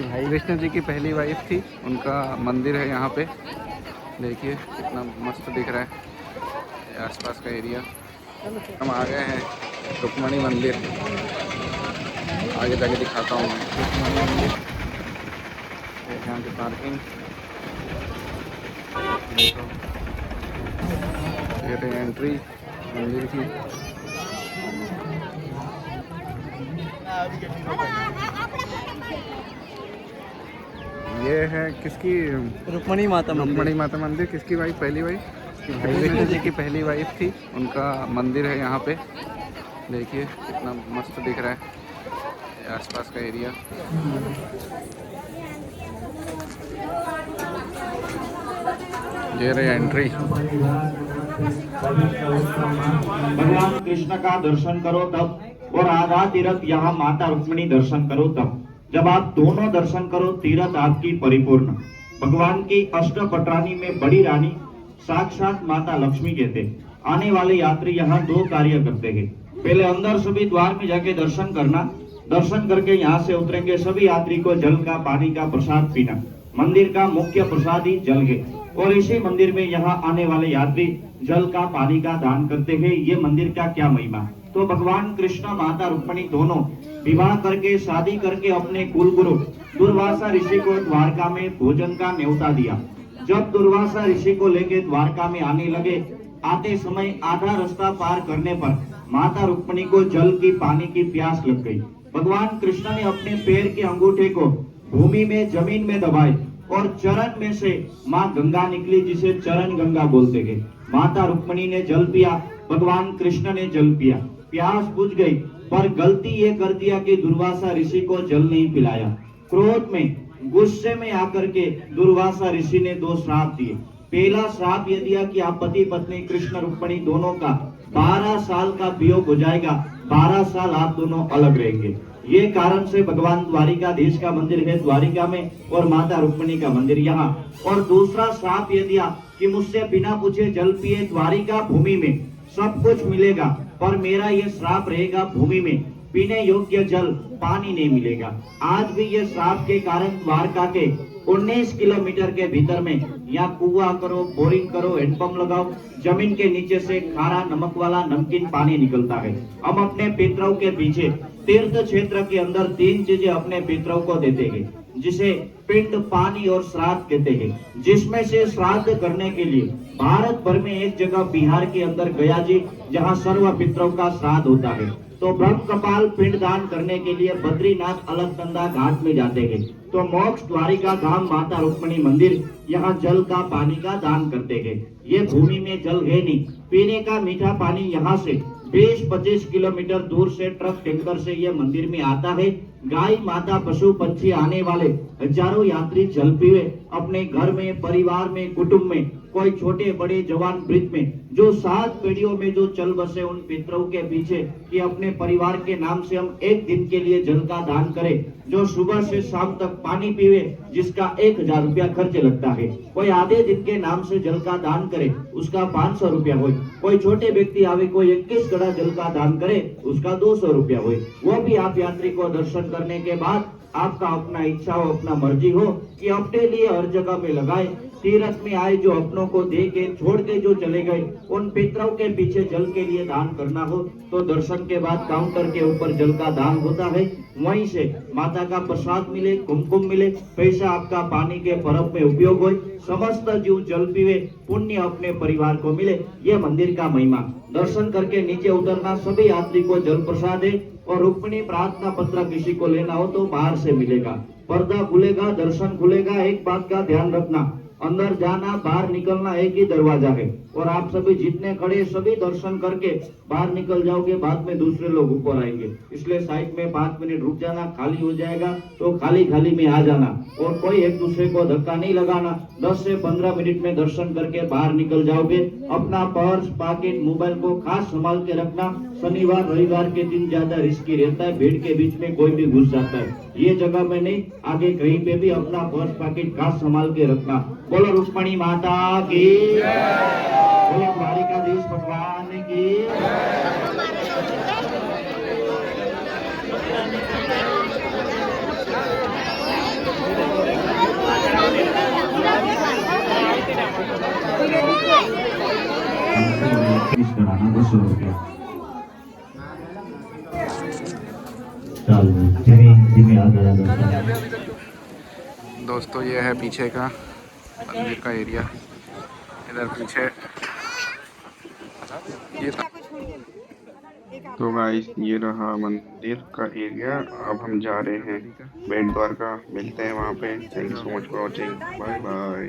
भाई कृष्ण जी की पहली वाइफ थी, उनका मंदिर है यहाँ पे। देखिए कितना मस्त दिख रहा है आसपास का एरिया। हम आ गए हैं रुक्मणी मंदिर, आगे जाके दिखाता हूँ मैं रुक्मणी मंदिर। यहाँ की पार्किंग देखो, ये एंट्री मंदिर की। ये है किसकी? रुक्मणी माता रुक्मणी माता मंदिर। किसकी वाइफ? पहली वाइफ कृष्ण जी की पहली वाइफ थी, उनका मंदिर है यहाँ पे। देखिए कितना मस्त दिख रहा है आसपास का एरिया। ये रही एंट्री। भगवान कृष्ण का दर्शन करो तब, और आधा तीर्थ यहाँ माता रुक्मिणी दर्शन करो तब। जब आप दोनों दर्शन करो तीर्थ आपकी परिपूर्ण। भगवान की अष्ट पटरानी में बड़ी रानी साक्षात माता लक्ष्मी कहते। आने वाले यात्री यहाँ दो कार्य करते हैं। पहले अंदर सभी द्वार में जाके दर्शन करना, दर्शन करके यहाँ से उतरेंगे सभी यात्री को जल का पानी का प्रसाद पीना। मंदिर का मुख्य प्रसाद ही जल है, और इसी मंदिर में यहाँ आने वाले यात्री जल का पानी का दान करते हैं। ये मंदिर का क्या महिमा। तो भगवान कृष्ण माता रुक्मिणी दोनों विवाह करके शादी करके अपने कुलगुरु दुर्वासा ऋषि को द्वारका में भोजन का न्योता दिया। जब दुर्वासा ऋषि को लेके द्वारका में आने लगे, आते समय आधा रास्ता पार करने पर माता रुक्मिणी को जल की पानी की प्यास लग गई। भगवान कृष्ण ने अपने पैर के अंगूठे को भूमि में जमीन में दबाए और चरण में से माँ गंगा निकली, जिसे चरण गंगा बोलते हैं। माता रुक्मिणी ने जल पिया, भगवान कृष्ण ने जल पिया, प्यास बुझ गई। पर गलती ये कर दिया कि दुर्वासा ऋषि को जल नहीं पिलाया। क्रोध में गुस्से में आकर के दुर्वासा ऋषि ने दो श्राप दिए। पहला श्राप ये दिया कि आप पति पत्नी कृष्ण रुक्मिणी दोनों का 12 साल का वियोग हो जाएगा, 12 साल आप दोनों अलग रहेंगे। ये कारण से भगवान द्वारिकाधीश का मंदिर है द्वारिका में, और माता रुक्मिणी का मंदिर यहाँ। और दूसरा श्राप ये दिया कि मुझसे बिना पूछे जल पिए द्वारिका भूमि में सब कुछ मिलेगा, पर मेरा ये श्राप रहेगा भूमि में पीने योग्य जल पानी नहीं मिलेगा। आज भी ये श्राप के कारण द्वारका के 19 किलोमीटर के भीतर में यहाँ कुआं करो, बोरिंग करो, हैंडपंप लगाओ, जमीन के नीचे से खारा नमक वाला नमकीन पानी निकलता है। हम अपने पितरों के पीछे तीर्थ क्षेत्र के अंदर 3 चीजें अपने पितरों को देते हैं, जिसे पिंड, पानी और श्राद्ध कहते हैं। जिसमें से श्राद्ध करने के लिए भारत भर में एक जगह बिहार के अंदर गया जी, जहाँ सर्व पितरों का श्राद्ध होता है। तो ब्रह्म कपाल पिंड दान करने के लिए बद्रीनाथ अलकनंदा घाट में जाते हैं। तो मोक्ष द्वारिका धाम माता रुक्मिणी मंदिर यहाँ जल का पानी का दान करते हैं। ये भूमि में जल है नहीं, पीने का मीठा पानी यहाँ से 20-25 किलोमीटर दूर से ट्रक टैंकर से ये मंदिर में आता है। गाय माता पशु पंछी आने वाले हजारों यात्री जल पीवे अपने घर में, परिवार में, कुटुंब में, कोई छोटे बड़े जवान वृद्ध में, जो 7 पीढ़ियों में जो चल बसे उन पितरों के पीछे कि अपने परिवार के नाम से हम एक दिन के लिए जल का दान करें। जो सुबह से शाम तक पानी पीवे, जिसका 1000 रुपया खर्च लगता है। कोई आधे दिन के नाम से जल का दान करे, उसका 500 रुपया हो। कोई छोटे व्यक्ति आवे, कोई 21 घड़ा जल का दान करे, उसका 200 रुपया हो। वो भी आप यात्री को दर्शन करने के बाद आपका अपना इच्छा हो, अपना मर्जी हो कि अपने लिए हर जगह में लगाए। तीर्थ में आए जो अपनों को दे के छोड़ के जो चले गए, उन पितरों के पीछे जल के लिए दान करना हो तो दर्शन के बाद काउंटर के ऊपर जल का दान होता है। वहीं से माता का प्रसाद मिले, कुमकुम मिले, पैसा आपका पानी के पर्व में उपयोग हो, समस्त जीव जल पीवे, पुण्य अपने परिवार को मिले। ये मंदिर का महिमा। दर्शन करके नीचे उतरना, सभी यात्री को जल प्रसाद है। और रुक्मिणी प्रार्थना पत्र किसी को लेना हो तो बाहर से मिलेगा। पर्दा खुलेगा, दर्शन खुलेगा। एक बात का ध्यान रखना, अंदर जाना बाहर निकलना एक ही दरवाजा है। और आप सभी जितने खड़े सभी दर्शन करके बाहर निकल जाओगे, बाद में दूसरे लोग ऊपर आएंगे। इसलिए साइड में 5 मिनट रुक जाना, खाली हो जाएगा तो खाली खाली में आ जाना, और कोई एक दूसरे को धक्का नहीं लगाना। 10 से 15 मिनट में दर्शन करके बाहर निकल जाओगे। अपना पर्स, पॉकेट, मोबाइल को खास संभाल के रखना। शनिवार रविवार के दिन ज्यादा रिस्की रहता है, भीड़ के बीच में कोई भी घुस जाता है। ये जगह में नहीं, आगे कहीं पे भी अपना पर्स पॉकेट खास संभाल के रखना। बोलो रुक्मिणी माता की, बोलो द्वारिकाधीश भगवान की। फिनिश कराना 200 रुपया ચાલો ધીમે ધીમે આગળ આગળ दोस्तों ये है पीछे का मंदिर का एरिया। इधर पीछे ये तो गाइस ये रहा मंदिर का एरिया। अब हम जा रहे हैं बेट द्वारका, मिलते हैं वहाँ पे। Thank you so much for watching, bye bye.